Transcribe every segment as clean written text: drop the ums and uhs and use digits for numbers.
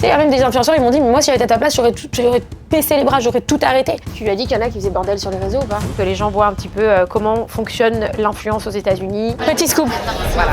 Il y a même des influenceurs, ils m'ont dit, mais moi si j'étais à ta place, j'aurais baissé les bras, j'aurais tout arrêté. Tu lui as dit qu'il y en a qui faisaient bordel sur les réseaux ou pas? Que les gens voient un petit peu comment fonctionne l'influence aux États-Unis. Petit scoop. Voilà.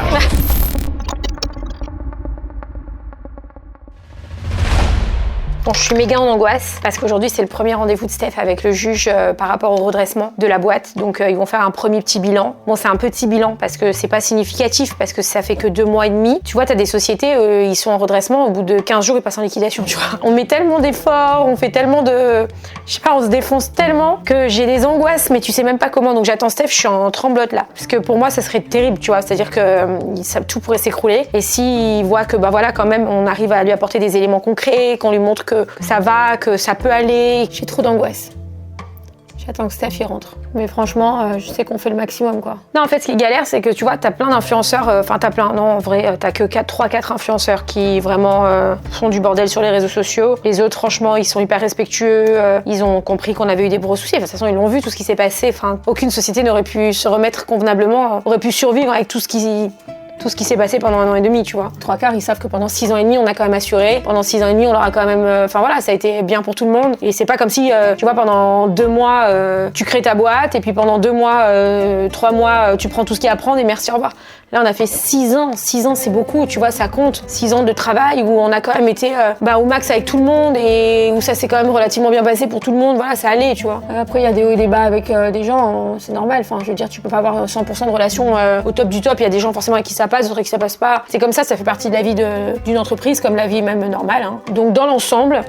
Bon, je suis méga en angoisse parce qu'aujourd'hui c'est le premier rendez-vous de Steph avec le juge par rapport au redressement de la boîte. Donc ils vont faire un premier petit bilan. Bon, c'est un petit bilan parce que c'est pas significatif parce que ça fait que 2 mois et demi. Tu vois, t'as des sociétés, ils sont en redressement, au bout de 15 jours ils passent en liquidation, tu vois. On met tellement d'efforts, on fait tellement de... Je sais pas, on se défonce tellement que j'ai des angoisses mais tu sais même pas comment. Donc j'attends Steph, je suis en tremblote là. Parce que pour moi ça serait terrible, tu vois. C'est-à-dire que tout pourrait s'écrouler. Et s'il voit que bah voilà quand même on arrive à lui apporter des éléments concrets, qu'on lui montre que ça va, que ça peut aller. J'ai trop d'angoisse. J'attends que Steph y rentre. Mais franchement, je sais qu'on fait le maximum, quoi. Non, en fait, ce qui est galère, c'est que tu vois, t'as plein d'influenceurs, t'as plein, non, en vrai, t'as que 3-4 influenceurs qui vraiment font du bordel sur les réseaux sociaux. Les autres, franchement, ils sont hyper respectueux, ils ont compris qu'on avait eu des gros soucis. Enfin, de toute façon, ils l'ont vu, tout ce qui s'est passé. Enfin, aucune société n'aurait pu se remettre convenablement, aurait pu survivre avec tout ce qui s'est passé pendant 1 an et demi, tu vois. 3/4, ils savent que pendant 6 ans et demi, on a quand même assuré. Pendant 6 ans et demi, on leur a quand même... Enfin voilà, ça a été bien pour tout le monde. Et c'est pas comme si, tu vois, pendant 2 mois, tu crées ta boîte, et puis pendant 2 mois, 3 mois, tu prends tout ce qu'il y a à prendre, et merci, au revoir. Là, on a fait 6 ans. 6 ans, c'est beaucoup, tu vois, ça compte. 6 ans de travail où on a quand même été au max avec tout le monde, et où ça s'est quand même relativement bien passé pour tout le monde. Voilà, ça allait, tu vois. Après, il y a des hauts et des bas avec des gens, c'est normal. Enfin, je veux dire, tu peux pas avoir 100% de relations au top du top. Il y a des gens forcément avec qui ça passe, d'autres avec qui ça passe pas. C'est comme ça fait partie de la vie d'une entreprise, comme la vie même normale, hein. Donc, dans l'ensemble,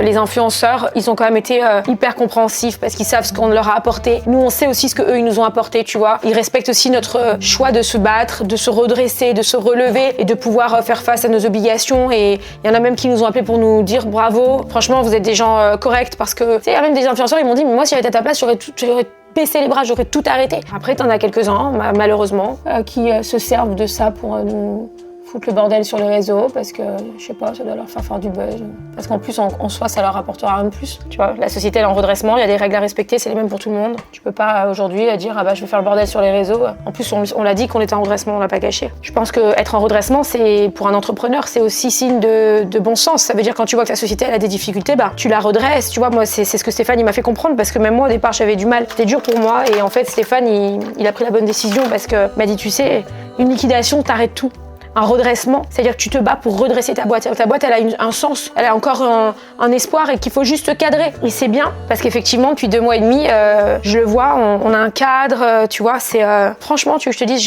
les influenceurs, ils ont quand même été hyper compréhensifs parce qu'ils savent ce qu'on leur a apporté. Nous, on sait aussi ce qu'eux, ils nous ont apporté, tu vois. Ils respectent aussi notre choix de se battre, de se redresser, de se relever et de pouvoir faire face à nos obligations. Et il y en a même qui nous ont appelés pour nous dire bravo. Franchement, vous êtes des gens corrects parce que, tu sais, il y a même des influenceurs, ils m'ont dit, mais moi, si j'étais à ta place, j'aurais baissé les bras, j'aurais tout arrêté. Après, t'en as quelques-uns, malheureusement, qui se servent de ça pour nous foutre le bordel sur les réseaux parce que, je sais pas, ça doit leur faire du buzz. Parce qu'en plus, en soi, ça leur apportera rien de plus. Tu vois, la société, elle est en redressement, il y a des règles à respecter, c'est les mêmes pour tout le monde. Tu peux pas aujourd'hui dire, ah bah, je vais faire le bordel sur les réseaux. En plus, on l'a dit qu'on était en redressement, on l'a pas caché. Je pense qu'être en redressement, c'est, pour un entrepreneur, c'est aussi signe de bon sens. Ça veut dire quand tu vois que ta société, elle a des difficultés, bah, tu la redresses. Tu vois, moi, c'est ce que Stéphane, il m'a fait comprendre parce que même moi, au départ, j'avais du mal. C'était dur pour moi et en fait, Stéphane, il a pris la bonne décision parce que m'a dit, tu sais, une liquidation, t'arrêtes tout. Un redressement, c'est-à-dire que tu te bats pour redresser ta boîte. Ta boîte, elle a un sens, elle a encore un espoir et qu'il faut juste cadrer. Et c'est bien, parce qu'effectivement, depuis 2 mois et demi, je le vois, on a un cadre, tu vois, c'est... franchement, tu veux que je te dise,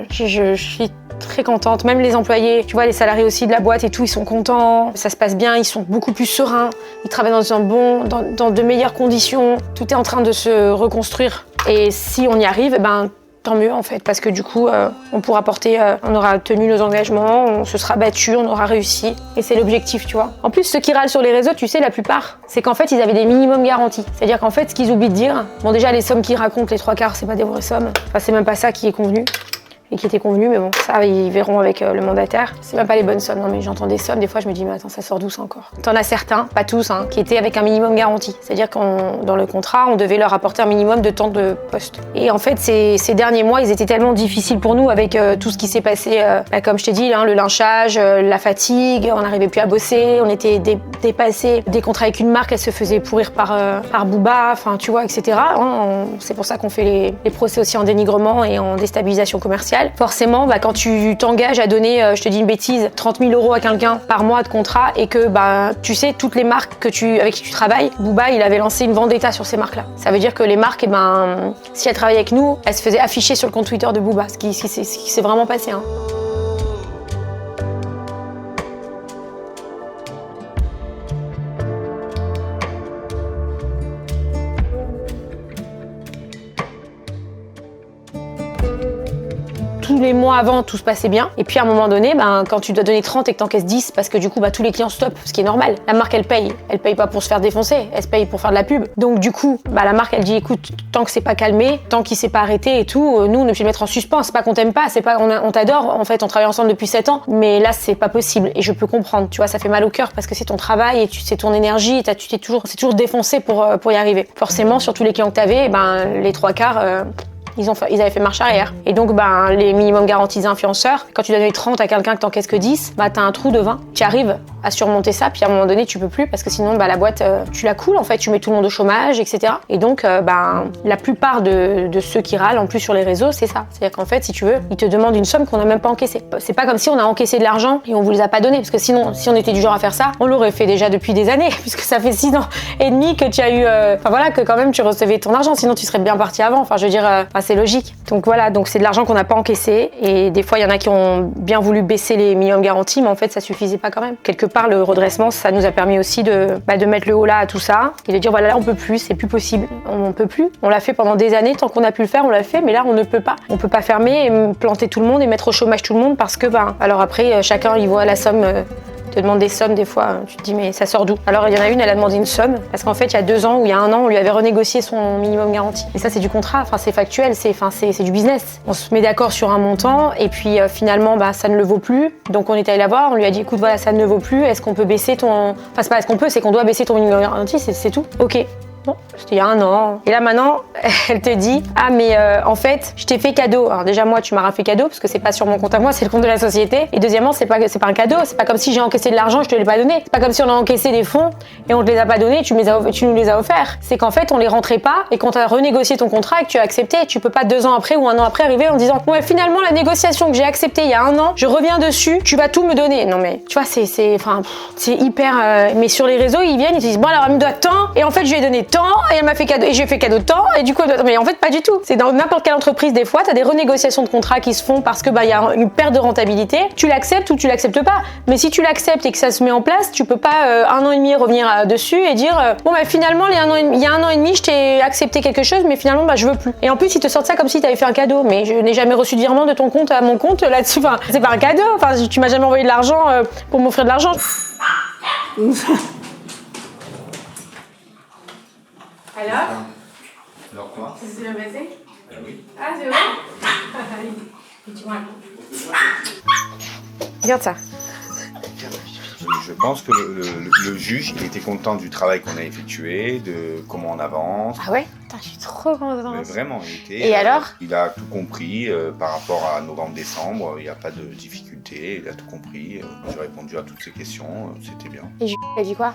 je suis très contente. Même les employés, tu vois, les salariés aussi de la boîte et tout, ils sont contents. Ça se passe bien, ils sont beaucoup plus sereins. Ils travaillent dans de meilleures conditions. Tout est en train de se reconstruire. Et si on y arrive, ben... tant mieux en fait, parce que du coup, on pourra porter, on aura tenu nos engagements, on se sera battu, on aura réussi. Et c'est l'objectif, tu vois. En plus, ceux qui râlent sur les réseaux, tu sais, la plupart, c'est qu'en fait, ils avaient des minimums garantis. C'est-à-dire qu'en fait, ce qu'ils oublient de dire, bon déjà, les sommes qu'ils racontent, les 3/4, c'est pas des vraies sommes. Enfin, c'est même pas ça qui est convenu. Et qui était convenu, mais bon, ça, ils verront avec le mandataire. C'est même pas les bonnes sommes, non mais j'entends des sommes, des fois je me dis, mais attends, ça sort d'où ça encore? T'en as certains, pas tous, hein, qui étaient avec un minimum garanti. C'est-à-dire que dans le contrat, on devait leur apporter un minimum de temps de poste. Et en fait, ces derniers mois, ils étaient tellement difficiles pour nous avec tout ce qui s'est passé, comme je t'ai dit, hein, le lynchage, la fatigue, on n'arrivait plus à bosser, on était dépassés. Des contrats avec une marque, elle se faisait pourrir par Booba, enfin tu vois, etc. Hein, c'est pour ça qu'on fait les procès aussi en dénigrement et en déstabilisation commerciale. Forcément, quand tu t'engages à donner, je te dis une bêtise, 30 000 € à quelqu'un par mois de contrat et que tu sais, toutes les marques avec qui tu travailles, Booba, il avait lancé une vendetta sur ces marques-là. Ça veut dire que les marques, si elles travaillaient avec nous, elles se faisaient afficher sur le compte Twitter de Booba, ce qui s'est vraiment passé. Hein. Tous les mois avant, tout se passait bien. Et puis à un moment donné, quand tu dois donner 30 et que t'encaisses 10, parce que du coup, tous les clients stoppent, ce qui est normal. La marque, elle paye. Elle paye pas pour se faire défoncer, elle se paye pour faire de la pub. Donc du coup, la marque, elle dit, écoute, tant que c'est pas calmé, tant qu'il s'est pas arrêté et tout, nous, on est obligé de mettre en suspens. C'est pas qu'on t'aime pas, c'est pas, on t'adore. En fait, on travaille ensemble depuis 7 ans. Mais là, c'est pas possible. Et je peux comprendre. Tu vois, ça fait mal au cœur parce que c'est ton travail et c'est ton énergie. C'est toujours défoncé pour y arriver. Forcément, sur tous les clients que t'avais, les 3/4, ils avaient fait marche arrière. Et donc, les minimums garantis des influenceurs, quand tu donnes 30 à quelqu'un que t'encaisses que 10, t'as un trou de 20. Tu arrives, à surmonter ça. Puis à un moment donné, tu peux plus parce que sinon, la boîte, tu la coules en fait, tu mets tout le monde au chômage, etc. Et donc, la plupart de ceux qui râlent en plus sur les réseaux, c'est ça. C'est-à-dire qu'en fait, si tu veux, ils te demandent une somme qu'on n'a même pas encaissée. C'est pas comme si on a encaissé de l'argent et on vous les a pas donnés. Parce que sinon, si on était du genre à faire ça, on l'aurait fait déjà depuis des années, puisque ça fait 6 ans et demi que tu as eu, que quand même tu recevais ton argent. Sinon, tu serais bien parti avant. Enfin, je veux dire, c'est logique. Donc voilà, donc c'est de l'argent qu'on n'a pas encaissé. Et des fois, il y en a qui ont bien voulu baisser les minimums garantis, mais en fait, ça suffisait pas quand même. Quelque part, le redressement, ça nous a permis aussi de mettre le haut là à tout ça et de dire voilà, là, on peut plus, c'est plus possible. On peut plus. On l'a fait pendant des années, tant qu'on a pu le faire, on l'a fait, mais là, on ne peut pas. On peut pas fermer et planter tout le monde et mettre au chômage tout le monde parce que, alors après, chacun, il voit la somme. Te demande des sommes des fois, tu te dis mais ça sort d'où? Alors il y en a une, elle a demandé une somme parce qu'en fait il y a 2 ans ou il y a 1 an on lui avait renégocié son minimum garanti. Et ça c'est du contrat, c'est factuel, c'est du business. On se met d'accord sur un montant et puis finalement ça ne le vaut plus. Donc on est allé la voir, on lui a dit écoute voilà ça ne le vaut plus, est-ce qu'on peut baisser ton... Enfin c'est pas est-ce qu'on peut, c'est qu'on doit baisser ton minimum garanti, c'est tout. Ok. Bon, c'était il y a 1 an. Et là maintenant, elle te dit ah mais en fait, je t'ai fait cadeau. Alors déjà moi, tu m'as rien fait cadeau parce que c'est pas sur mon compte à moi, c'est le compte de la société. Et deuxièmement, c'est pas un cadeau. C'est pas comme si j'ai encaissé de l'argent, je te l'ai pas donné. C'est pas comme si on a encaissé des fonds et on te les a pas donnés, tu nous les as offerts. C'est qu'en fait, on les rentrait pas et qu'on t'a renégocié ton contrat et que tu as accepté. Tu peux pas 2 ans après ou 1 an après arriver en disant ouais finalement la négociation que j'ai acceptée il y a 1 an, je reviens dessus, tu vas tout me donner. Non mais tu vois c'est hyper. Mais sur les réseaux, ils viennent, ils te disent bon alors elle me doit tant et en fait je lui ai donné tant et elle m'a fait cadeau et j'ai fait cadeau de temps et du coup mais en fait pas du tout. C'est dans n'importe quelle entreprise des fois, tu as des renégociations de contrats qui se font parce que il y a une perte de rentabilité, tu l'acceptes ou tu l'acceptes pas. Mais si tu l'acceptes et que ça se met en place, tu peux pas 1 an et demi revenir dessus et dire bon finalement il y a 1 an et demi je t'ai accepté quelque chose mais finalement je veux plus. Et en plus ils te sortent ça comme si tu avais fait un cadeau, mais je n'ai jamais reçu de virement de ton compte à mon compte là-dessus. C'est pas un cadeau, tu m'as jamais envoyé de l'argent pour m'offrir de l'argent. Alors quoi? C'est bien passé? Oui. Ah, c'est vrai? Regarde ça. Je pense que le juge, il était content du travail qu'on a effectué, de comment on avance. Ah ouais? Putain, je suis trop contente. Mais vraiment, Et alors? Il a tout compris par rapport à novembre-décembre. Il n'y a pas de difficulté. Il a tout compris. J'ai répondu à toutes ses questions. C'était bien. Et elle a dit quoi?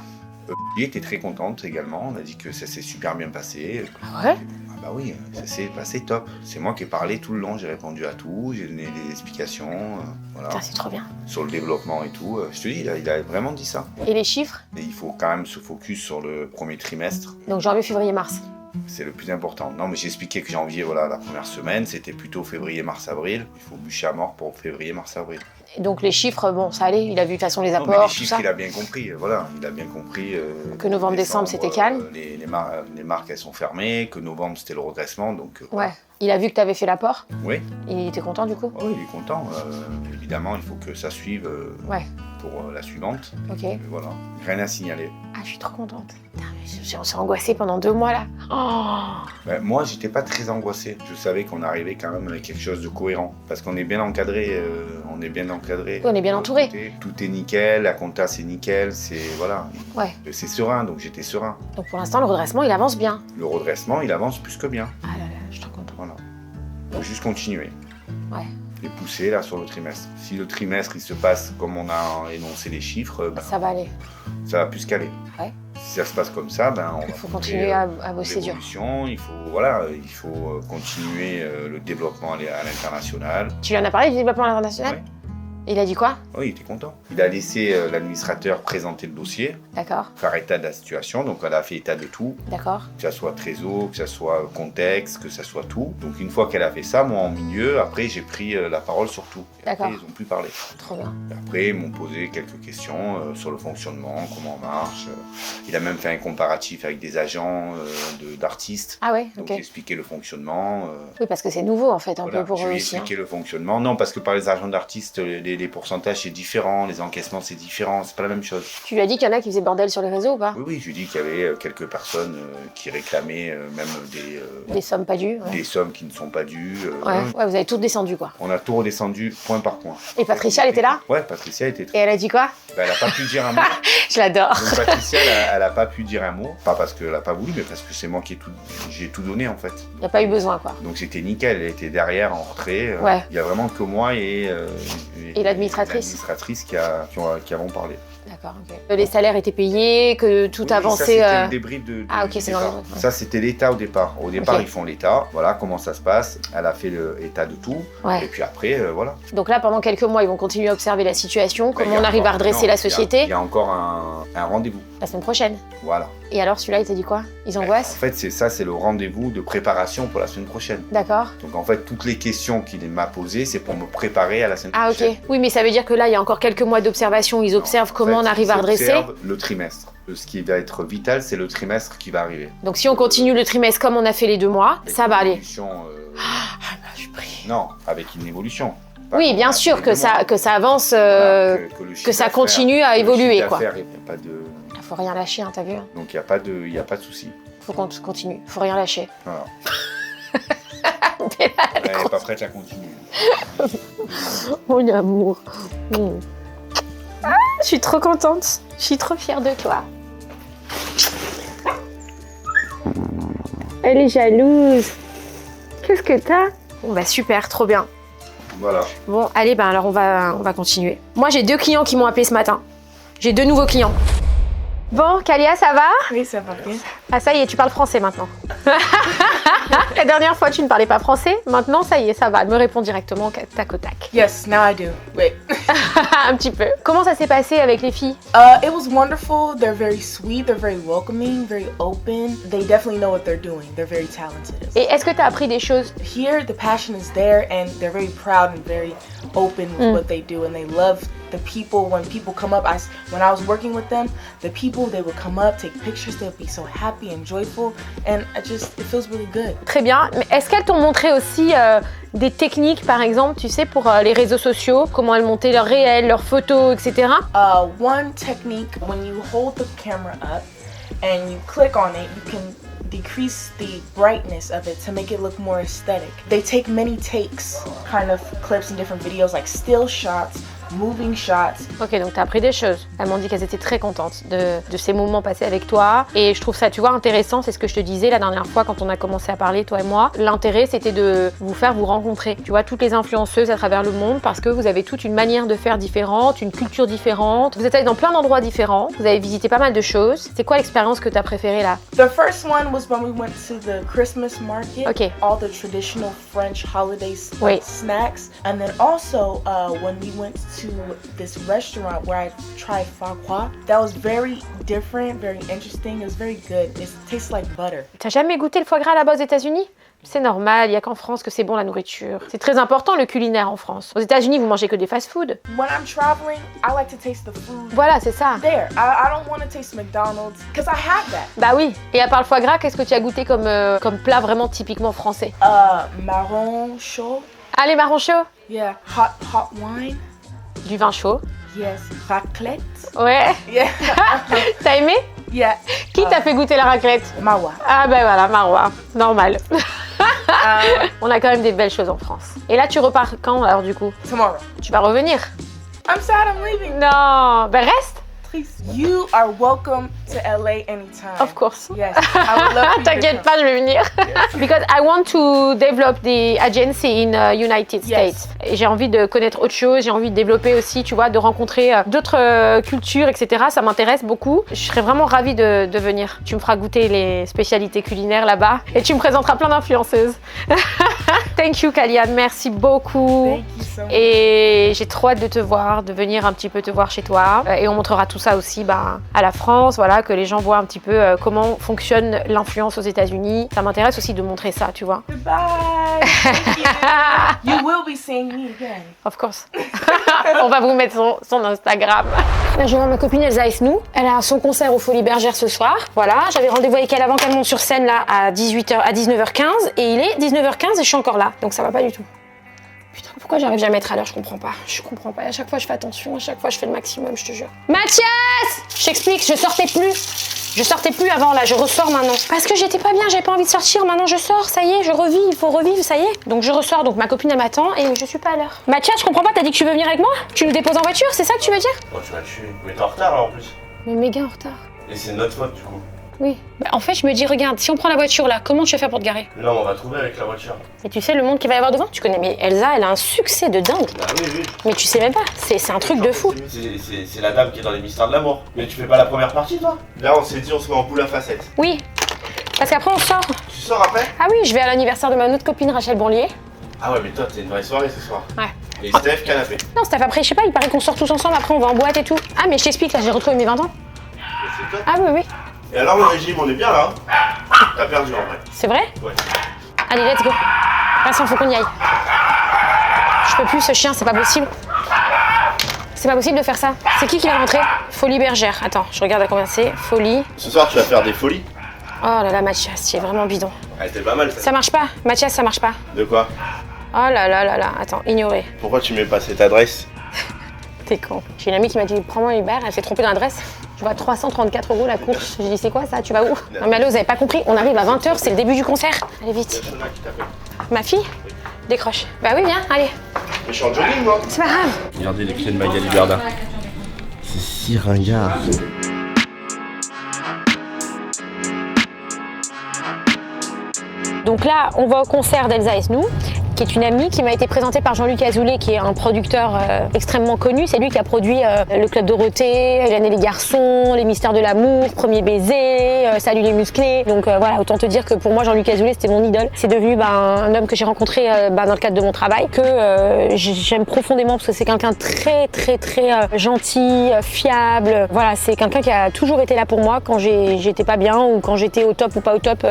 Il était très contente également. On a dit que ça s'est super bien passé. Ah ouais? Ah bah oui, ça s'est passé top. C'est moi qui ai parlé tout le long. J'ai répondu à tout. J'ai donné des explications. Voilà. Putain, c'est trop bien. Sur le développement et tout. Je te dis, il a vraiment dit ça. Et les chiffres? Et il faut quand même se focus sur le premier trimestre. Donc janvier, février, mars. C'est le plus important. Non, mais j'ai expliqué que janvier, voilà, la première semaine, c'était plutôt février, mars, avril. Il faut bûcher à mort pour février, mars, avril. Et donc les chiffres, bon, ça allait. Il a vu de toute façon les apports, non, mais les tout chiffres, ça. il a bien compris. Voilà, il a bien compris. Que novembre, décembre, c'était calme. Les marques, elles sont fermées. Que novembre, c'était le redressement. Donc. Ouais. Il a vu que tu avais fait l'apport. Oui. Il était content du coup. Oh, il est content. Évidemment, il faut que ça suive. Ouais. Pour la suivante. Ok. Voilà. Rien à signaler. Ah, je suis trop contente. Putain, mais on s'est angoissé pendant 2 mois là. Oh. Ben, moi, j'étais pas très angoissé. Je savais qu'on arrivait quand même avec quelque chose de cohérent. Parce qu'on est bien encadré. Oui, on est bien entouré. Tout est nickel, la compta c'est nickel, c'est voilà. Ouais. C'est serein, donc j'étais serein. Donc pour l'instant, le redressement, il avance bien. Le redressement, il avance plus que bien. Ah là là, je suis trop contente. Voilà. Faut juste continuer. Ouais. Et pousser là sur le trimestre. Si le trimestre il se passe comme on a énoncé les chiffres, Ça va aller. Ça va plus caler. Ouais. Si ça se passe comme ça, on Il faut va continuer à bosser dur. Il faut continuer le développement à l'international. Tu lui en as parlé du développement international? Ouais. Et il a dit quoi? Oui, il était content. Il a laissé l'administrateur présenter le dossier, D'accord, faire état de la situation. Donc, elle a fait état de tout, d'accord. que ça soit trésor, que ça soit contexte, que ça soit tout. Donc, une fois qu'elle a fait ça, moi, en milieu, après, j'ai pris la parole sur tout. Et D'accord. après, ils ont pu parler. Trop bien. Et après, ils m'ont posé quelques questions sur le fonctionnement, comment on marche. Il a même fait un comparatif avec des agents d'artistes. Ah ouais, Donc, ok. j'ai expliqué le fonctionnement. Oui, parce que c'est nouveau en fait, un Voilà, peu pour je eux lui ai aussi. Hein. expliqué le fonctionnement. Non, parce que par les agents d'artistes, les pourcentages c'est différent, les encaissements c'est différent, c'est pas la même chose. Tu lui as dit qu'il y en a qui faisaient bordel sur les réseaux ou pas? Oui, je lui ai dit qu'il y avait quelques personnes qui réclamaient même Des sommes pas dues. Ouais. des sommes qui ne sont pas dues. Ouais, vous avez tout descendu quoi. On a tout redescendu point par point. Et Patricia, elle était là? Ouais, Patricia était Et très... elle a dit quoi? Ben, elle n'a pas pu dire un mot. Je l'adore. Donc Patricia, elle n'a pas pu dire un mot. Pas parce qu'elle n'a pas voulu, mais parce que c'est moi qui j'ai tout donné en fait. Il n'y a pas eu besoin quoi. Donc c'était nickel, elle était derrière en retrait. Il y a vraiment que moi et l'administratrice. l'administratrice qui avons parlé. D'accord. D'accord, ok. Les salaires étaient payés, que tout Oui, avançait... Ça, c'était le débrief Ah, ok, du c'est dans départ. le débrief, ouais. Ça, c'était l'état au départ. Au départ, Ok. ils font l'état. Voilà comment ça se passe. Elle a fait l'état de tout. Ouais. Et puis après, voilà. Donc là, pendant quelques mois, ils vont continuer à observer la situation, Mais il comment y a on arrive à encore- redresser non, la il y a- société. Il y a encore un rendez-vous. La semaine prochaine. Voilà. Et alors, celui-là, il t'a dit quoi? Ils En angoissent? fait, c'est le rendez-vous de préparation pour la semaine prochaine. D'accord. Donc en fait, toutes les questions qu'il m'a posées, c'est pour me préparer à la semaine Ah, ok. prochaine. Oui, mais ça veut dire que là, il y a encore quelques mois d'observation. Ils observent En comment fait, on arrive à ils redresser. observent le trimestre. Ce qui va être vital, c'est le trimestre qui va arriver. Donc si on continue le trimestre comme on a fait les 2 mois, Avec ça une va aller. évolution, Ah, bah, je suis pris. Non, avec une évolution. Pas Oui, comme bien on a sûr fait que les deux mois. ça avance, Voilà, que le chiffre ça d'affaires- continue à le évoluer, chiffre quoi. d'affaires, il n'y a pas de... Faut rien lâcher, hein, t'as vu? Donc il n'y a pas de souci. Faut qu'on continue. Faut rien lâcher. Voilà. Mais là, Elle n'est pas prête à continuer. mon amour. Ah, je suis trop contente. Je suis trop fière de toi. Elle est jalouse. Qu'est-ce que t'as? Bon bah super, trop bien. Voilà. Bon, allez, ben alors on va continuer. Moi, j'ai 2 clients qui m'ont appelé ce matin. J'ai 2 nouveaux clients. Bon, Kalia, ça va? Oui, ça va bien. Ah, ça y est, tu parles français maintenant. La dernière fois, tu ne parlais pas français. Maintenant, ça y est, ça va. Elle me répond directement tac au tac. Yes, now I do. Wait. Un petit peu. Comment ça s'est passé avec les filles? It was wonderful. They're very sweet. They're very welcoming, very open. They definitely know what they're doing. They're very talented. Et est-ce que tu as appris des choses? Here, the passion is there, and they're very proud and very open with what they do, and they love the people. When people come up, when I was working with them, the people, they would come up, take pictures. They would be so happy and joyful, and it feels really good. Très bien. Mais est-ce qu'elles t'ont montré aussi des techniques, par exemple, tu sais, pour les réseaux sociaux? Comment elles montaient leurs réels, leurs photos, etc. One technique, when you hold the camera up and you click on it, you can decrease the brightness of it to make it look more aesthetic. They take many takes, kind of clips and different videos, like still shots, moving shots. Ok, donc t'as appris des choses. Elles m'ont dit qu'elles étaient très contentes de ces moments passés avec toi. Et je trouve ça, tu vois, intéressant. C'est ce que je te disais la dernière fois quand on a commencé à parler, toi et moi. L'intérêt, c'était de vous faire vous rencontrer. Tu vois, toutes les influenceuses à travers le monde, parce que vous avez toute une manière de faire différente, une culture différente. Vous êtes allés dans plein d'endroits différents. Vous avez visité pas mal de choses. C'est quoi l'expérience que t'as préférée là? The first one was when we went to the Christmas market. Okay. All the traditional French holiday Wait. snacks. And then also when we went to this restaurant where I tried foie gras. That was very different, very interesting. It was very good. It tastes like butter. T'as jamais goûté le foie gras là-bas aux États-Unis? C'est normal, il n'y a qu'en France que c'est bon la nourriture. C'est très important le culinaire en France. Aux États-Unis, vous mangez que des fast-food. When I'm traveling, I like to taste the food Voilà, c'est ça. there. I don't want to taste McDonald's because I have that. Bah oui. Et à part le foie gras, qu'est-ce que tu as goûté comme plat vraiment typiquement français? Marron chaud. Ah, les marrons chauds? Yeah. Hot wine. Du vin chaud. Yes. Raclette. Ouais. Yeah. T'as aimé? Yeah. Qui t'a fait goûter la raclette? Mawa. Ah ben voilà, Marois. Normal. On a quand même des belles choses en France. Et là, tu repars quand alors du coup? Tomorrow. Tu vas revenir? I'm sad I'm leaving. Non. Ben reste. Please. You are welcome to LA anytime. Of course. Yes. I would love for you to T'inquiète come. pas, je vais venir. Because I want to develop the agency in United Yes. States. Et j'ai envie de connaître autre chose, j'ai envie de développer aussi, tu vois, de rencontrer d'autres cultures, etc. Ça m'intéresse beaucoup. Je serais vraiment ravie de venir. Tu me feras goûter les spécialités culinaires là-bas et tu me présenteras plein d'influenceuses. Thank you, Kalia. Merci beaucoup. Thank you so much. Et j'ai trop hâte de te voir, de venir un petit peu te voir chez toi. Et on montrera tout ça aussi à la France, voilà, que les gens voient un petit peu comment fonctionne l'influence aux États-Unis. Ça m'intéresse aussi de montrer ça, tu vois. Goodbye. Thank you. You will be seeing me again. Of course. On va vous mettre son Instagram. Là, je vais voir ma copine Elsa Esnou. Elle a son concert au Folies Bergères ce soir. Voilà, j'avais rendez-vous avec elle avant qu'elle monte sur scène là à 19h15 et il est 19h15 et je suis encore là. Donc ça va pas du tout. Putain, pourquoi j'arrive jamais à être à l'heure? Je comprends pas. Je comprends pas. À chaque fois, je fais attention. À chaque fois, je fais le maximum, je te jure. Mathias! Je t'explique, je sortais plus. Je sortais plus avant, là. Je ressors maintenant. Parce que j'étais pas bien, j'avais pas envie de sortir. Maintenant, je sors. Ça y est, je revis. Il faut revivre, ça y est. Donc, je ressors. Donc, ma copine, elle m'attend et je suis pas à l'heure. Mathias, je comprends pas. T'as dit que tu veux venir avec moi? Tu nous déposes en voiture? C'est ça que tu veux dire? Oh, tu m'as tué. Mais t'es en retard là en plus. Mais méga en retard. Et c'est notre faute du coup. Oui. Bah, en fait, je me dis, regarde, si on prend la voiture là, comment tu vas faire pour te garer? Non, on va trouver avec la voiture. Et tu sais le monde qu'il va y avoir devant? Tu connais, mais Elsa, elle a un succès de dingue. Bah oui. Mais tu sais même pas, c'est un truc de fou. C'est la dame qui est dans les mystères de l'amour. Mais tu fais pas la première partie, toi? Là, on s'est dit, on se met en boule à facettes. Oui, parce qu'après on sort. Tu sors après? Ah oui, je vais à l'anniversaire de ma autre copine Rachel Bonlier. Ah ouais, mais toi, t'as une vraie soirée ce soir. Ouais. Et Steph, canapé. Non, Steph, après, je sais pas, il paraît qu'on sort tous ensemble, après on va en boîte et tout. Ah, mais je t'explique, là, j'ai retrouvé mes 20 ans. C'est toi. Ah oui. Et alors, le régime, on est bien là? T'as perdu en vrai. C'est vrai? Ouais. Allez, let's go. Vincent, faut qu'on y aille. Je peux plus, ce chien, c'est pas possible. C'est pas possible de faire ça. C'est qui va rentrer? Folie bergère. Attends, je regarde à combien c'est. Folie. Ce soir, tu vas faire des folies. Oh là là, Mathias, tu es vraiment bidon. Elle était pas mal, ça. Ça marche pas. Mathias, ça marche pas. De quoi? Oh là là là là. Attends, ignorer. Pourquoi tu mets pas cette adresse? T'es con. J'ai une amie qui m'a dit prends-moi Uber, elle s'est trompée d'adresse. Je vois 334 € la course. J'ai dit c'est quoi ça? Tu vas où? Non mais allô, vous avez pas compris, on arrive à 20h, c'est le début du concert. Allez vite. Ma fille? Décroche. Bah oui, viens, allez. Mais je suis en jogging, moi. C'est pas grave. Regardez les clés de Magali Berda. C'est si ringard. Donc là, on va au concert d'Elsa Esnou, qui est une amie qui m'a été présentée par Jean-Luc Azoulay, qui est un producteur extrêmement connu. C'est lui qui a produit le Club Dorothée, Hélène et les garçons, Les Mystères de l'amour, Premier baiser, Salut les musclés. Donc voilà, autant te dire que pour moi, Jean-Luc Azoulay, c'était mon idole. C'est devenu un homme que j'ai rencontré dans le cadre de mon travail, que j'aime profondément parce que c'est quelqu'un de très gentil, fiable. Voilà, c'est quelqu'un qui a toujours été là pour moi quand j'étais pas bien ou quand j'étais au top ou pas au top.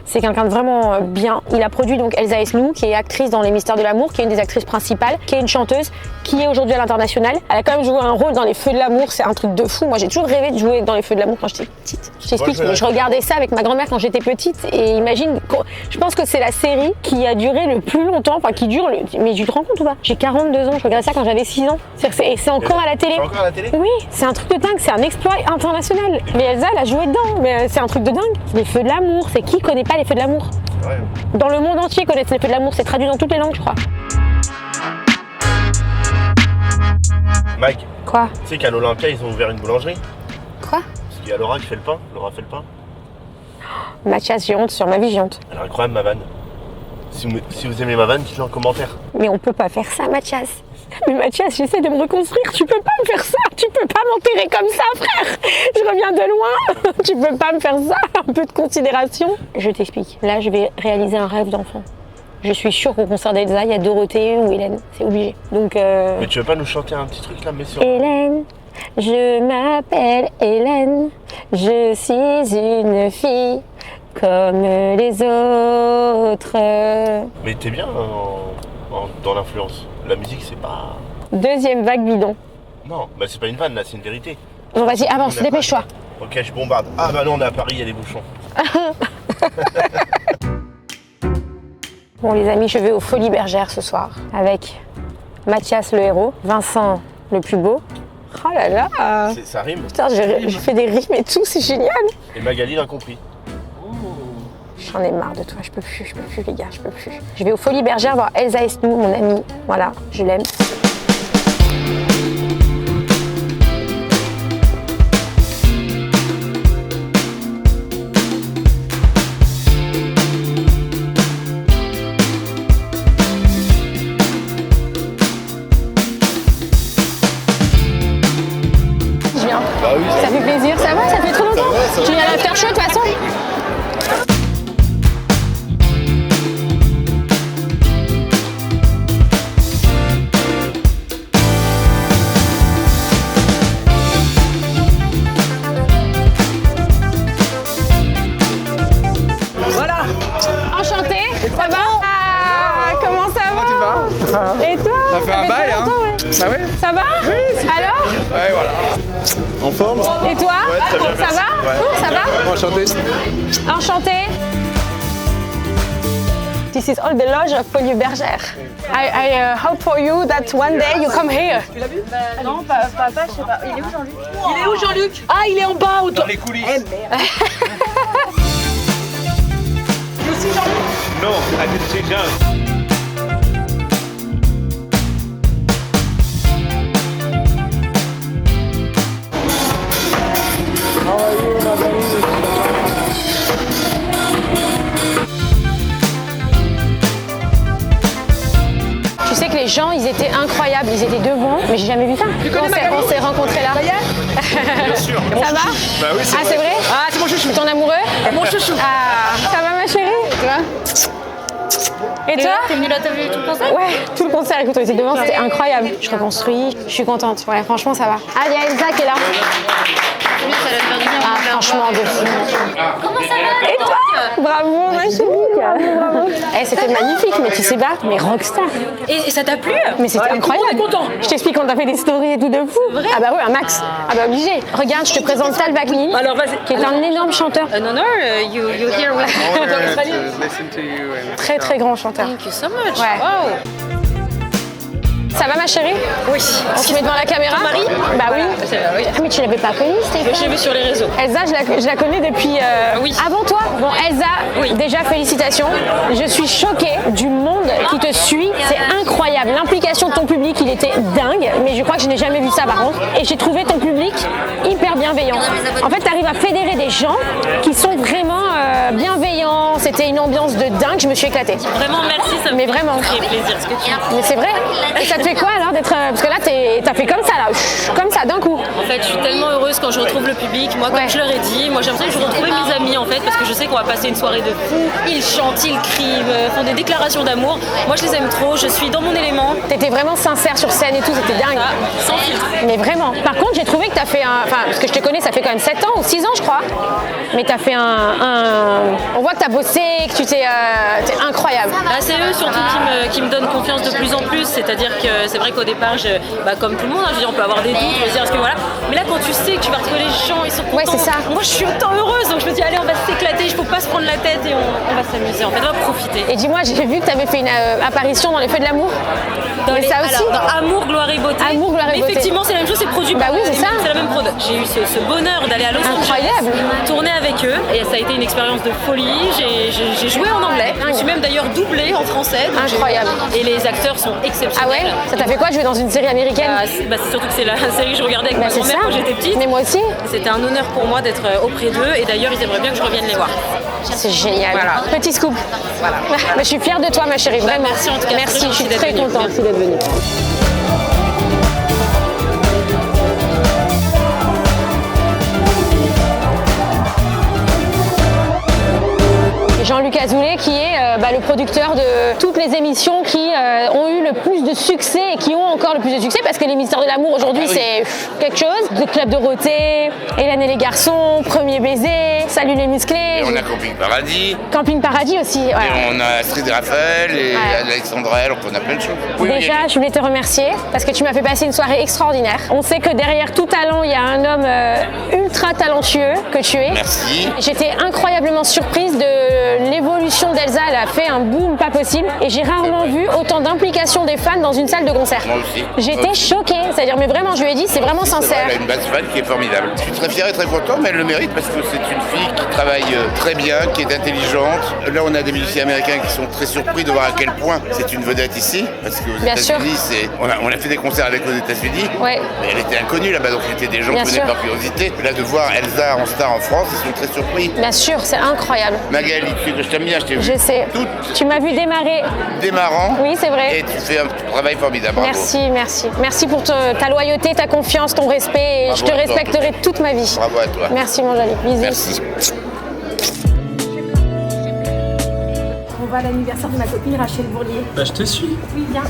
C'est quelqu'un de vraiment bien. Il a produit donc Elsa Esnou, qui est actrice dans Les Mystères de l'amour, qui est une des actrices principales, qui est une chanteuse, qui est aujourd'hui à l'international. Elle a quand même joué un rôle dans Les Feux de l'amour, c'est un truc de fou. Moi, j'ai toujours rêvé de jouer dans Les Feux de l'amour quand j'étais petite. Je t'explique, mais je regardais ça avec ma grand-mère quand j'étais petite et imagine, je pense que c'est la série qui a duré le plus longtemps, enfin qui dure, mais tu te rends compte ou pas? J'ai 42 ans, je regardais ça quand j'avais 6 ans. Et c'est encore à la télé. C'est encore à la télé? Oui, c'est un truc de dingue, c'est un exploit international. Mais Elsa, elle a joué dedans, mais c'est un truc de dingue. Les Feux de l'amour, c'est qui connaît pas Les Feux de l'amour? Ouais. Dans le monde entier, connaissent Les Feux de l'amour, c'est traduit dans toutes les langues, je crois. Mike, Quoi? tu sais qu'à l'Olympia, ils ont ouvert une boulangerie? Quoi? Parce qu'il y a Laura qui fait le pain. Laura fait le pain. Mathias, j'ai honte, sur ma vie, j'ai honte. Elle est incroyable, ma vanne. Si vous aimez ma vanne, dites-le en commentaire. Mais on peut pas faire ça, Mathias. Mais Mathias, j'essaie de me reconstruire, tu peux pas me faire ça. Tu peux pas m'enterrer comme ça, frère. Je reviens de loin. Tu peux pas me faire ça. Un peu de considération. Je t'explique. Là, je vais réaliser un rêve d'enfant. Je suis sûre qu'au concert d'Elsa, il y a Dorothée ou Hélène. C'est obligé. Donc, Mais tu veux pas nous chanter un petit truc là, mais sur... Hélène, je m'appelle Hélène. Je suis une fille comme les autres. Mais t'es bien dans l'influence. La musique, c'est pas... Deuxième vague bidon. Non, bah c'est pas une vanne là, c'est une vérité. Bon, vas-y, avance, On est dépêche-toi. Ok, je bombarde. Ah bah non, on est à Paris, il y a des bouchons. Bon les amis, je vais aux Folies Bergères ce soir avec Mathias le héros, Vincent le plus beau. Oh là là. Ça rime. Putain, j'ai fait des rimes et tout, c'est génial. Et Magali l'a compris. J'en ai marre de toi, je peux plus les gars, je peux plus. Je vais aux Folies Bergères voir Elsa Esnou, mon amie. Voilà, je l'aime. Je viens. Bah oui, Ça fait plaisir, ça va, ça fait trop longtemps. Tu viens à l'after show de toute façon. Enchantée, ça va? Ah, comment ça va? Et toi? Ça fait un bail, hein? longtemps, ouais. Ah ouais? Ça va? Alors? Ouais, voilà. En forme? Et toi? Ouais, très bien, Ça merci. va? Ouais. Ça va? Enchanté. Enchantée. This is all the lodge of Folies Bergères. I hope for you that one day you come here. Non, papa, je sais pas. Il est où Jean-Luc? Il est où Jean-Luc? Ah, il est en bas autour. Dans les coulisses. Eh merde. You see Jean-Luc? No, I didn't see John. How are you, Nathalie? gens, ils étaient incroyables, ils étaient devant, mais j'ai jamais vu ça. On s'est rencontrés là. Bien sûr. Ça va? Bah oui, c'est Ah, c'est vrai? Ah, c'est mon chouchou. Ton amoureux? Mon chouchou. Ah, ça va ma chérie? Et toi? T'es venue là, t'as vu tout le concert? Ouais, tout le concert, écoute, on était devant, c'était incroyable. Je reconstruis, je suis contente. Ouais, franchement, ça va. Ah, il y a Elsa qui est là. Ah, franchement, de fou. Comment ça va? Et toi? Bravo, ma chérie. Bravo. Eh, c'était magnifique, mais tu sais pas, mais rockstar. Et ça t'a plu? Mais c'était incroyable. Je t'explique, on t'a fait des stories et tout de fou. Ah bah oui, un max. Ah bah obligé. Regarde, je te présente Tal Bakni, Alors vas-y. qui est un énorme chanteur. An honor, you here with Très très grand chanteur. Thank you so much. Ouais. Wow. Ça va ma chérie? Oui. On se met devant la caméra? Marie? Bah oui. Oui. Ah mais tu l'avais pas connue, Stéphane? Je l'ai vu sur les réseaux. Elsa, je la connais depuis Oui. avant toi. Bon, Elsa, Oui. déjà félicitations. Je suis choquée du monde qui te suit. C'est incroyable. L'implication de ton public, il était dingue. Mais je crois que je n'ai jamais vu ça par contre. Et j'ai trouvé ton public hyper bienveillant. En fait, tu arrives à fédérer des gens qui sont vraiment bienveillants. C'était une ambiance de dingue. Je me suis éclatée. Vraiment, merci, ça me Mais fait vraiment. très plaisir ce que tu dis. Mais c'est vrai. Et ça te fait quoi alors d'être. Parce que là, t'as fait comme ça, là. Comme ça, d'un coup. En fait, je suis tellement heureuse quand je retrouve le public. Moi, comme Ouais. je leur ai dit, moi j'ai l'impression que je retrouvais mes amis en fait, parce que je sais qu'on va passer une soirée de fou. Ils chantent, ils crient, font des déclarations d'amour. Moi, je les aime trop. Je suis dans mon élément. T'étais vraiment sincère sur scène et tout, c'était dingue. Ça, sans filtre. Mais vraiment. Par contre, j'ai trouvé que t'as fait un. Enfin, parce que je te connais, ça fait quand même 7 ans ou 6 ans, je crois. Mais t'as fait On voit que t'as bossé, que tu t'es incroyable. Bah, c'est eux surtout qui me donnent confiance de plus en plus. C'est-à-dire que c'est vrai qu'au départ, comme tout le monde, hein, je veux dire, on peut avoir des doutes, on peut se dire, est-ce que voilà. Mais là, quand tu sais que tu vas retrouver les gens, ils sont contents. Ouais, c'est ça. Moi, je suis autant heureuse. Donc, je me dis, allez, on va s'éclater. Il faut pas se prendre la tête et on va s'amuser. En fait, on va profiter. Et dis-moi, j'ai vu que t'avais fait une apparition dans les Feux de l'amour. Mais ça aussi. Alors, dans Amour, Gloire et Beauté. Amour, Gloire et Mais Beauté. effectivement, c'est la même chose, c'est produit Bah par oui, c'est ça. C'est la même prod. J'ai eu ce bonheur d'aller à Los Incroyable. Angeles, tourner avec eux. Et ça a été une expérience de folie. J'ai joué en anglais. Je suis même d'ailleurs doublée en français. Donc Incroyable. Et les acteurs sont Ah exceptionnels. ouais? Ça t'a fait quoi de jouer dans une série américaine? C'est surtout que c'est la série que je regardais avec Bah ma c'est grand-mère ça. quand j'étais petite. Mais moi aussi. C'était un honneur pour moi d'être auprès d'eux. Et d'ailleurs, ils aimeraient bien que je revienne les voir. C'est génial. Voilà. Petit scoop. Mais je suis fière de toi, ma chérie, vraiment. Merci en tout cas. Merci, je suis Très très gentil d'être contente venue. d'être venue. Jean-Luc Azoulay qui est le producteur de toutes les émissions qui ont eu le plus de succès et qui ont encore le plus de succès parce que les Mystères de l'amour aujourd'hui c'est quelque chose. Le Club Dorothée, Hélène et les garçons, Premier baiser, Salut les musclés. Et on a Camping Paradis, Camping Paradis aussi. Voilà. et on a Astrid et Raphaël, et Ouais. Alexandra Elle, on a plein de choses. Oui, Déjà, je voulais te remercier parce que tu m'as fait passer une soirée extraordinaire. On sait que derrière tout talent, il y a un homme ultra talentueux que tu es. Merci. J'étais incroyablement surprise de l'évolution d'Elsa. Elle a fait un boom pas possible et j'ai rarement vu autant d'implication des fans dans une salle de concert. Moi aussi. J'étais choquée, c'est-à-dire mais vraiment, je lui ai dit, c'est vraiment sincère. Elle a une base fan qui est formidable. Je suis très fier et très content, mais elle le mérite parce que c'est une fille qui travaille très bien, qui est intelligente. Là, on a des musiciens américains qui sont très surpris de voir à quel point c'est une vedette ici. Parce qu'aux Bien sûr. États-Unis, on a fait des concerts avec aux États-Unis, Ouais. mais elle était inconnue là-bas, donc c'était des gens Bien qui venaient sûr. par curiosité. Là, de voir Elsa en star en France, ils sont très surpris. Bien sûr, c'est incroyable. Magali, tu sais que je t'aime bien, je t'ai vu Je sais. tout Tu m'as vu démarrer. démarrant. Oui, c'est vrai. Et tu fais un travail formidable. Bravo. Merci, merci. Merci pour ta loyauté, ta confiance, ton respect. Et Bravo je te à toi. respecterai toute ma vie. Bravo à toi. Merci mon joli. Bisous. Merci. On va à l'anniversaire de ma copine Rachel Bourlier. Bah, je te suis. Oui, viens.